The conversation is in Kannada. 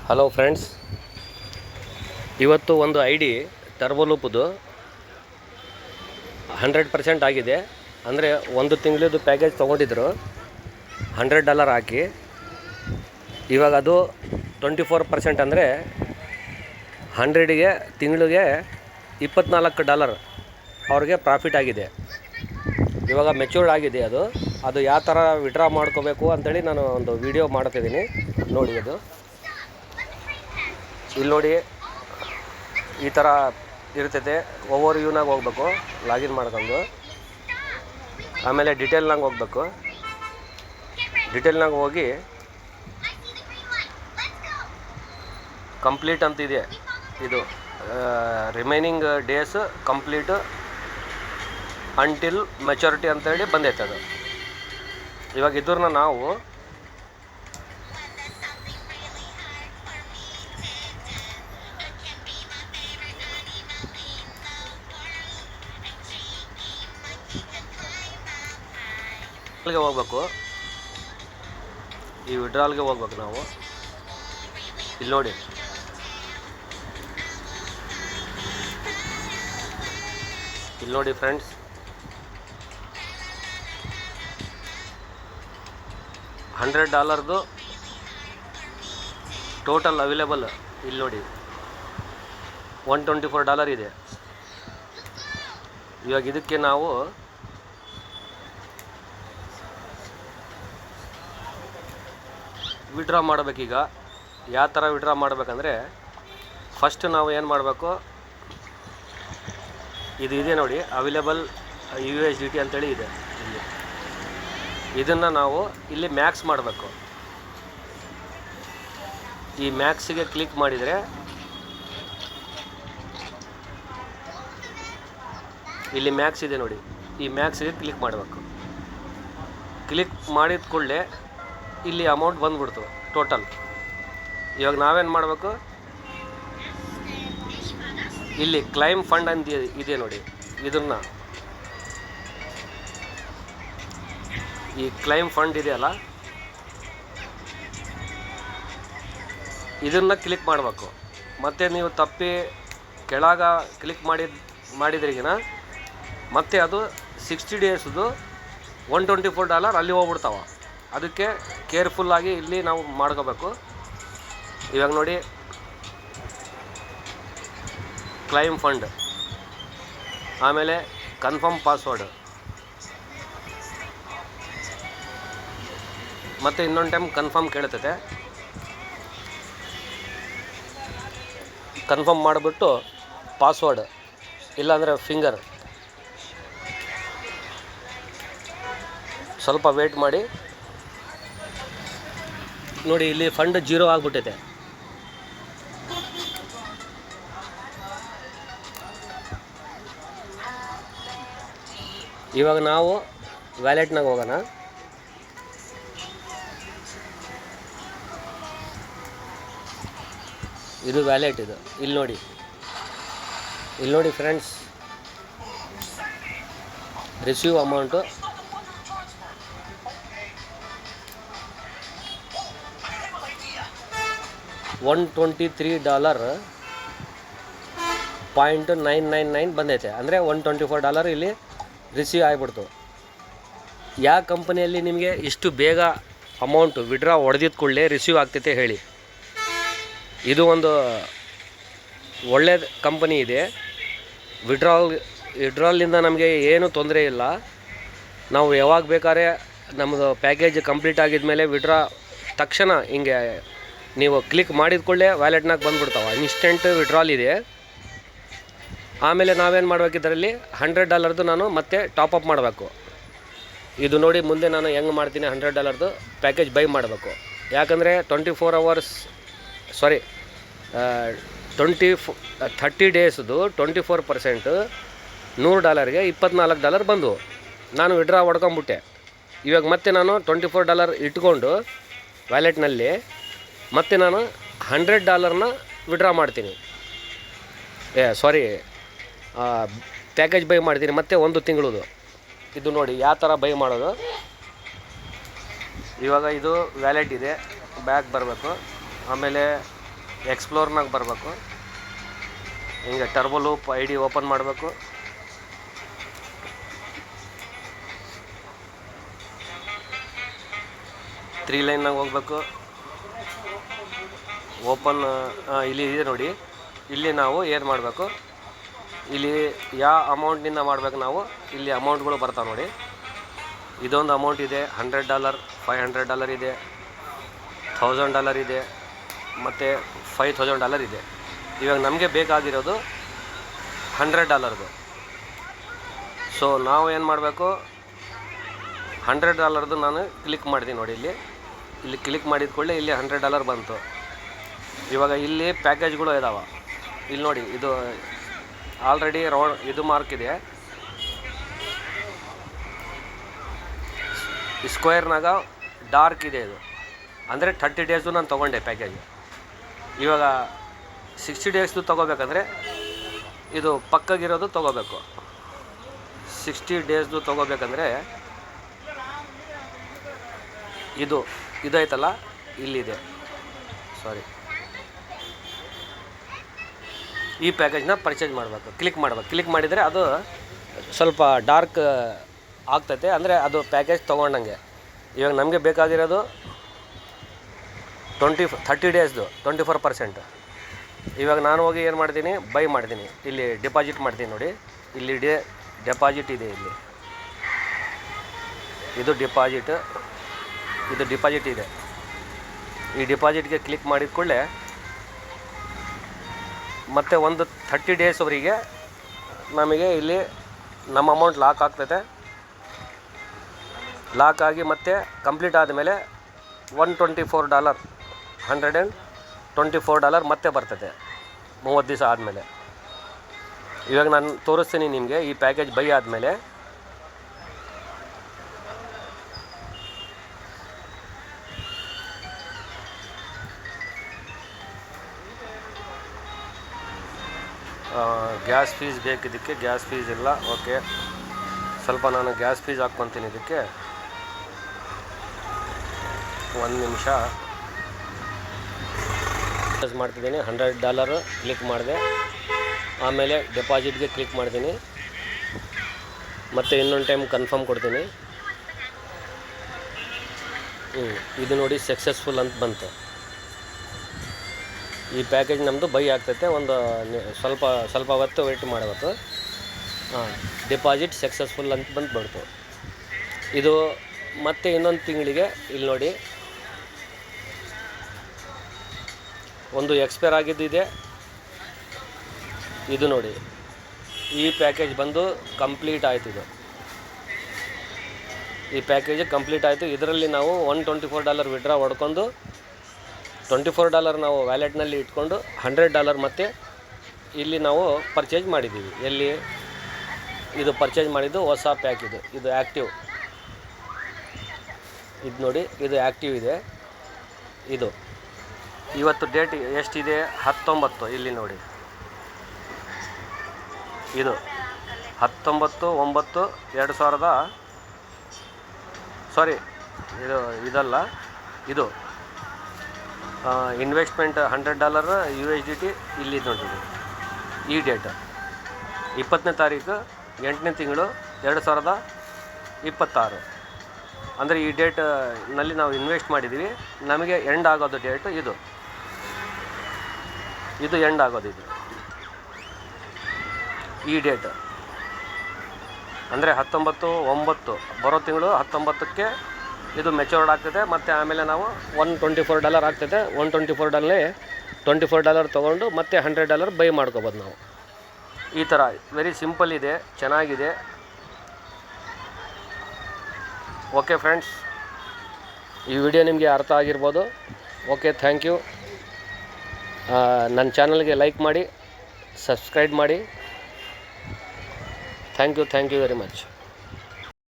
ಹಲೋ ಫ್ರೆಂಡ್ಸ್, ಇವತ್ತು ಒಂದು ಐ ಡಿ ಟರ್ಬೋಲೂಪ್ದು 100% ಆಗಿದೆ. ಅಂದರೆ ಒಂದು ತಿಂಗಳದ್ದು ಪ್ಯಾಕೇಜ್ ತೊಗೊಂಡಿದ್ರು $100 ಹಾಕಿ. ಇವಾಗ ಅದು 24% ಅಂದರೆ 100ಗೆ ತಿಂಗಳಿಗೆ $24 ಅವ್ರಿಗೆ ಪ್ರಾಫಿಟ್ ಆಗಿದೆ. ಇವಾಗ ಮೆಚೂರ್ಡ್ ಆಗಿದೆ. ಅದು ಯಾವ ಥರ ವಿಡ್ರಾ ಮಾಡ್ಕೋಬೇಕು ಅಂಥೇಳಿ ನಾನು ಒಂದು ವಿಡಿಯೋ ಮಾಡ್ತಿದ್ದೀನಿ, ನೋಡಿ. ಅದು ಇಲ್ಲಿ ನೋಡಿ, ಈ ಥರ ಇರ್ತೈತೆ. ಓವರ್ ವ್ಯೂನಾಗ ಹೋಗ್ಬೇಕು, ಲಾಗಿನ್ ಮಾಡ್ಕೊಂಡು. ಆಮೇಲೆ ಡಿಟೇಲ್ನಾಗ ಹೋಗ್ಬೇಕು. ಡಿಟೇಲ್ನಾಗ ಹೋಗಿ ಕಂಪ್ಲೀಟ್ ಅಂತಿದೆ. ಇದು remaining days complete until maturity ಅಂತೇಳಿ ಬಂದೈತೆ. ಅದು ಇವಾಗ ಇದ್ರನ್ನ ನಾವು ಹೋಗ್ಬೇಕು. ಈ ವಿಡ್ರಾಲ್ಗೆ ಹೋಗ್ಬೇಕು ನಾವು. ಇಲ್ಲಿ ನೋಡಿ, ಫ್ರೆಂಡ್ಸ್, $100 ಟೋಟಲ್ ಅವೈಲೇಬಲ್. ಇಲ್ಲಿ ನೋಡಿ, $124 ಇದೆ. ಇವಾಗ ಇದಕ್ಕೆ ನಾವು ವಿಡ್ರಾ ಮಾಡಬೇಕೀಗ. ಯಾವ ಥರ ವಿಡ್ರಾ ಮಾಡಬೇಕಂದ್ರೆ, ಫಸ್ಟ್ ನಾವು ಏನು ಮಾಡಬೇಕು, ಇದು ಇದೆ ನೋಡಿ, ಅವೈಲೇಬಲ್ USDT ಅಂತೇಳಿ ಇದೆ ಇಲ್ಲಿ. ಇದನ್ನು ನಾವು ಇಲ್ಲಿ ಮ್ಯಾಕ್ಸ್ ಮಾಡಬೇಕು. ಈ ಮ್ಯಾಕ್ಸಿಗೆ ಕ್ಲಿಕ್ ಮಾಡಿದರೆ ಇಲ್ಲಿ ಮ್ಯಾಕ್ಸ್ ಇದೆ ನೋಡಿ, ಈ ಮ್ಯಾಕ್ಸಿಗೆ ಕ್ಲಿಕ್ ಮಾಡಬೇಕು. ಕ್ಲಿಕ್ ಮಾಡಿದ ಕೂಡಲೇ ಇಲ್ಲಿ ಅಮೌಂಟ್ ಬಂದ್ಬಿಡ್ತು ಟೋಟಲ್. ಇವಾಗ ನಾವೇನು ಮಾಡಬೇಕು, ಇಲ್ಲಿ ಕ್ಲೈಮ್ ಫಂಡ್ ಅಂತ ಇದೆ ನೋಡಿ, ಇದನ್ನು, ಈ ಕ್ಲೈಮ್ ಫಂಡ್ ಇದೆಯಲ್ಲ, ಇದನ್ನು ಕ್ಲಿಕ್ ಮಾಡಬೇಕು. ಮತ್ತು ನೀವು ತಪ್ಪಿ ಕೆಳಗ ಕ್ಲಿಕ್ ಮಾಡಿದ್ರಿಗಿನ ಮತ್ತೆ ಅದು 60 ಡೇಸ್ದು $124 ಅಲ್ಲಿ ಹೋಗ್ಬಿಡ್ತಾವ. ಅದಕ್ಕೆ ಕೇರ್ಫುಲ್ಲಾಗಿ ಇಲ್ಲಿ ನಾವು ಮಾಡ್ಕೋಬೇಕು. ಇವಾಗ ನೋಡಿ, ಕ್ಲೈಮ್ ಫಂಡ್, ಆಮೇಲೆ ಕನ್ಫರ್ಮ್ ಪಾಸ್ವರ್ಡ್, ಮತ್ತು ಇನ್ನೊಂದು ಟೈಮ್ ಕನ್ಫರ್ಮ್ ಕೇಳ್ತೈತೆ. ಕನ್ಫರ್ಮ್ ಮಾಡಿಬಿಟ್ಟು ಪಾಸ್ವರ್ಡ್ ಇಲ್ಲಾಂದರೆ ಫಿಂಗರ್, ಸ್ವಲ್ಪ ವೇಟ್ ಮಾಡಿ. ನೋಡಿ, ಇಲ್ಲಿ ಫಂಡ್ 0 ಆಗಿಬಿಟ್ಟೈತೆ. ಇವಾಗ ನಾವು ವ್ಯಾಲೆಟ್ನಾಗ ಹೋಗೋಣ. ಇದು ವ್ಯಾಲೆಟ್. ಇದು ಇಲ್ಲಿ ನೋಡಿ ಫ್ರೆಂಡ್ಸ್, ರಿಸೀವ್ ಅಮೌಂಟು $123.999 ಬಂದೈತೆ. ಅಂದರೆ $124 ಇಲ್ಲಿ ರಿಸೀವ್ ಆಗಿಬಿಡ್ತು. ಯಾವ ಕಂಪನಿಯಲ್ಲಿ ನಿಮಗೆ ಇಷ್ಟು ಬೇಗ ಅಮೌಂಟ್ ವಿಡ್ರಾ ಹೊಡೆದಿದ್ದ ಕೂಡಲೇ ರಿಸೀವ್ ಆಗ್ತೈತೆ ಹೇಳಿ? ಇದು ಒಂದು ಒಳ್ಳೆಯ ಕಂಪನಿ ಇದೆ. ವಿಡ್ರಾಲಿಂದ ನಮಗೆ ಏನೂ ತೊಂದರೆ ಇಲ್ಲ. ನಾವು ಯಾವಾಗ ಬೇಕಾದ್ರೆ ನಮ್ಮದು ಪ್ಯಾಕೇಜ್ ಕಂಪ್ಲೀಟ್ ಆಗಿದ ಮೇಲೆ ವಿಡ್ರಾ ತಕ್ಷಣ ಹಿಂಗೆ ನೀವು ಕ್ಲಿಕ್ ಮಾಡಿದ ಕೂಡಲೇ ವ್ಯಾಲೆಟ್ನಾಗ ಬಂದುಬಿಡ್ತಾವೆ. ಇನ್ಸ್ಟೆಂಟ್ ವಿಡ್ರಾಲ್ ಇದೆ. ಆಮೇಲೆ ನಾವೇನು ಮಾಡಬೇಕು, ಇದರಲ್ಲಿ $100 ನಾನು ಮತ್ತೆ ಟಾಪಪ್ ಮಾಡಬೇಕು. ಇದು ನೋಡಿ, ಮುಂದೆ ನಾನು ಹೆಂಗೆ ಮಾಡ್ತೀನಿ, $100 ಪ್ಯಾಕೇಜ್ ಬೈ ಮಾಡಬೇಕು. ಯಾಕಂದರೆ 30 ಡೇಸ್ದು 24% $100ಗೆ $24 ಬಂದು ನಾನು ವಿಡ್ರಾ ಹೊಡ್ಕೊಂಬಿಟ್ಟೆ. ಇವಾಗ ಮತ್ತೆ ನಾನು $24 ಇಟ್ಕೊಂಡು ವ್ಯಾಲೆಟ್ನಲ್ಲಿ ಮತ್ತೆ ನಾನು $100ನ ವಿಡ್ರಾ ಮಾಡ್ತೀನಿ. ಪ್ಯಾಕೇಜ್ ಬೈ ಮಾಡ್ತೀನಿ ಮತ್ತೆ ಒಂದು ತಿಂಗಳದು. ಇದು ನೋಡಿ ಯಾವ ಥರ ಬೈ ಮಾಡೋದು. ಇವಾಗ ಇದು ವ್ಯಾಲೆಟ್ ಇದೆ, ಬ್ಯಾಕ್ ಬರಬೇಕು. ಆಮೇಲೆ ಎಕ್ಸ್ಪ್ಲೋರ್ನಾಗ ಬರಬೇಕು. ಹಿಂಗೆ ಟರ್ಬೋ ಲೂಪ್ ID ಓಪನ್ ಮಾಡಬೇಕು. ತ್ರೀ ಲೈನ್ನಾಗ ಹೋಗ್ಬೇಕು. ಓಪನ್ ಇಲ್ಲಿ ಇದೆ ನೋಡಿ. ಇಲ್ಲಿ ನಾವು ಏನು ಮಾಡಬೇಕು, ಇಲ್ಲಿ ಯಾವ ಅಮೌಂಟ್ನಿಂದ ಮಾಡಬೇಕು ನಾವು, ಇಲ್ಲಿ ಅಮೌಂಟ್ಗಳು ಬರ್ತಾವೆ ನೋಡಿ. ಇದೊಂದು ಅಮೌಂಟ್ ಇದೆ, $100, $500 ಇದೆ, $1000 ಇದೆ, ಮತ್ತು $5000 ಇದೆ. ಇವಾಗ ನಮಗೆ ಬೇಕಾಗಿರೋದು $100. ಸೊ ನಾವು ಏನು ಮಾಡಬೇಕು, $100 ನಾನು ಕ್ಲಿಕ್ ಮಾಡಿದ್ದೀನಿ ನೋಡಿ. ಇಲ್ಲಿ ಕ್ಲಿಕ್ ಮಾಡಿದ ಕೂಡಲೇ ಇಲ್ಲಿ $100 ಬಂತು. ಇವಾಗ ಇಲ್ಲಿ ಪ್ಯಾಕೇಜ್ಗಳು ಇದಾವೆ. ಇಲ್ಲಿ ನೋಡಿ, ಇದು ಆಲ್ರೆಡಿ ಇದು ಮಾರ್ಕ್ ಇದೆ. ಸ್ಕ್ವೇರ್ನಾಗ ಡಾರ್ಕ್ ಇದೆ. ಇದು ಅಂದರೆ 30 ಡೇಸ್ದು ನಾನು ತೊಗೊಂಡೆ ಪ್ಯಾಕೇಜ್. ಇವಾಗ 60 ಡೇಸ್ದು ತೊಗೋಬೇಕಂದ್ರೆ ಇದು ಪಕ್ಕಗಿರೋದು ತೊಗೋಬೇಕು. 60 ಡೇಸ್ದು ತೊಗೋಬೇಕಂದ್ರೆ ಇದೈತಲ್ಲ, ಇಲ್ಲಿದೆ. ಸಾರಿ, ಈ ಪ್ಯಾಕೇಜ್ನ ಪರ್ಚೇಸ್ ಮಾಡಬೇಕು. ಕ್ಲಿಕ್ ಮಾಡಿದರೆ ಅದು ಸ್ವಲ್ಪ ಡಾರ್ಕ್ ಆಗ್ತೈತೆ, ಅಂದರೆ ಅದು ಪ್ಯಾಕೇಜ್ ತೊಗೊಂಡಂಗೆ. ಇವಾಗ ನಮಗೆ ಬೇಕಾಗಿರೋದು 30 ಡೇಸ್ದು 24%. ಇವಾಗ ನಾನು ಹೋಗಿ ಏನು ಮಾಡ್ತೀನಿ, ಬೈ ಮಾಡ್ತೀನಿ. ಇಲ್ಲಿ ಡಿಪಾಸಿಟ್ ಮಾಡ್ತೀನಿ ನೋಡಿ. ಇಲ್ಲಿ ಡೆಪಾಸಿಟ್ ಇದೆ. ಇದು ಡಿಪಾಸಿಟ್ ಇದೆ. ಈ ಡಿಪಾಸಿಟ್ಗೆ ಕ್ಲಿಕ್ ಮಾಡಿದ ಕೂಡಲೇ ಮತ್ತು ಒಂದು 30 ಡೇಸ್ವರೆಗೆ ನಮಗೆ ಇಲ್ಲಿ ನಮ್ಮ ಅಮೌಂಟ್ ಲಾಕ್ ಆಗ್ತೈತೆ. ಲಾಕ್ ಆಗಿ ಮತ್ತೆ ಕಂಪ್ಲೀಟ್ ಆದಮೇಲೆ $124 ಮತ್ತೆ ಬರ್ತದೆ 30 ದಿವಸ ಆದಮೇಲೆ. ಇವಾಗ ನಾನು ತೋರಿಸ್ತೀನಿ ನಿಮಗೆ ಈ ಪ್ಯಾಕೇಜ್ ಬೈ ಆದಮೇಲೆ. ಗ್ಯಾಸ್ ಫೀಸ್ ಬೇಕಿದ್ದಕ್ಕೆ, ಗ್ಯಾಸ್ ಫೀಸ್ ಇಲ್ಲ. ಓಕೆ, ಸ್ವಲ್ಪ ನಾನು ಗ್ಯಾಸ್ ಫೀಸ್ ಹಾಕ್ಕೊತೀನಿ. ಇದಕ್ಕೆ 1 ನಿಮಿಷ ಮಾಡ್ತಿದ್ದೀನಿ. $100 ಕ್ಲಿಕ್ ಮಾಡಿದೆ. ಆಮೇಲೆ ಡೆಪಾಸಿಟ್ಗೆ ಕ್ಲಿಕ್ ಮಾಡ್ತೀನಿ. ಮತ್ತು ಇನ್ನೊಂದು ಟೈಮ್ ಕನ್ಫರ್ಮ್ ಕೊಡ್ತೀನಿ. ಇದು ನೋಡಿ, ಸಕ್ಸಸ್ಫುಲ್ ಅಂತ ಬಂತು. ಈ ಪ್ಯಾಕೇಜ್ ನಮ್ಮದು ಬೈ ಆಗ್ತೈತೆ. ಒಂದು ಸ್ವಲ್ಪ ಹೊತ್ತು ವೇಟ್ ಮಾಡಬೇಕು. ಡಿಪಾಸಿಟ್ ಸಕ್ಸಸ್ಫುಲ್ ಅಂತ ಬಂತು. ಇದು ಮತ್ತೆ ಇನ್ನೊಂದು ತಿಂಗಳಿಗೆ ಇಲ್ಲಿ ನೋಡಿ, ಒಂದು ಎಕ್ಸ್ಪೈರ್ ಆಗಿದ್ದಿದೆ. ಇದು ನೋಡಿ, ಈ ಪ್ಯಾಕೇಜ್ ಬಂದು ಕಂಪ್ಲೀಟ್ ಆಯಿತು. ಈ ಪ್ಯಾಕೇಜ್ ಕಂಪ್ಲೀಟ್ ಆಯಿತು. ಇದರಲ್ಲಿ ನಾವು $124 ವಿಡ್ರಾ ಹೊಡ್ಕೊಂಡು $24 ನಾವು ವ್ಯಾಲೆಟ್ನಲ್ಲಿ ಇಟ್ಕೊಂಡು $100 ಮತ್ತೆ ಇಲ್ಲಿ ನಾವು ಪರ್ಚೇಸ್ ಮಾಡಿದ್ದೀವಿ. ಎಲ್ಲಿ ಇದು ಪರ್ಚೇಸ್ ಮಾಡಿದ್ದು ಹೊಸ ಪ್ಯಾಕ್. ಇದು ಆ್ಯಕ್ಟಿವ್. ಇದು ನೋಡಿ, ಇದು ಆ್ಯಕ್ಟಿವ್ ಇದೆ. ಇದು ಇವತ್ತು ಡೇಟ್ ಎಷ್ಟಿದೆ, 19. ಇಲ್ಲಿ ನೋಡಿ, ಇದು 19/9/2000. ಸಾರಿ, ಇದಲ್ಲ, ಇದು ಇನ್ವೆಸ್ಟ್ಮೆಂಟ್ $100 USDT. ಇಲ್ಲಿ ನೋಡಿ, ಈ ಡೇಟ್ 20ನೇ ತಾರೀಕು 8ನೇ ತಿಂಗಳು 2026. ಅಂದರೆ ಈ ಡೇಟ್ನಲ್ಲಿ ನಾವು ಇನ್ವೆಸ್ಟ್ ಮಾಡಿದ್ದೀವಿ. ನಮಗೆ ಎಂಡ್ ಆಗೋದು ಡೇಟು ಇದು ಎಂಡ್ ಆಗೋದು ಈ ಡೇಟ್. ಅಂದರೆ 19/9 ಬರೋ ತಿಂಗಳು 19ಕ್ಕೆ ಇದು ಮೆಚೂರ್ಡ್ ಆಗ್ತದೆ. ಮತ್ತು ಆಮೇಲೆ ನಾವು $124 ಆಗ್ತದೆ. $124 ತೊಗೊಂಡು ಮತ್ತೆ $100 ಬೈ ಮಾಡ್ಕೋಬೋದು ನಾವು. ಈ ಥರ ವೆರಿ ಸಿಂಪಲ್ ಇದೆ, ಚೆನ್ನಾಗಿದೆ. ಓಕೆ ಫ್ರೆಂಡ್ಸ್, ಈ ವಿಡಿಯೋ ನಿಮಗೆ ಅರ್ಥ ಆಗಿರ್ಬೋದು. Okay, thank you. ನನ್ನ ಚಾನಲ್ಗೆ ಲೈಕ್ ಮಾಡಿ, ಸಬ್ಸ್ಕ್ರೈಬ್ ಮಾಡಿ. Thank you very much.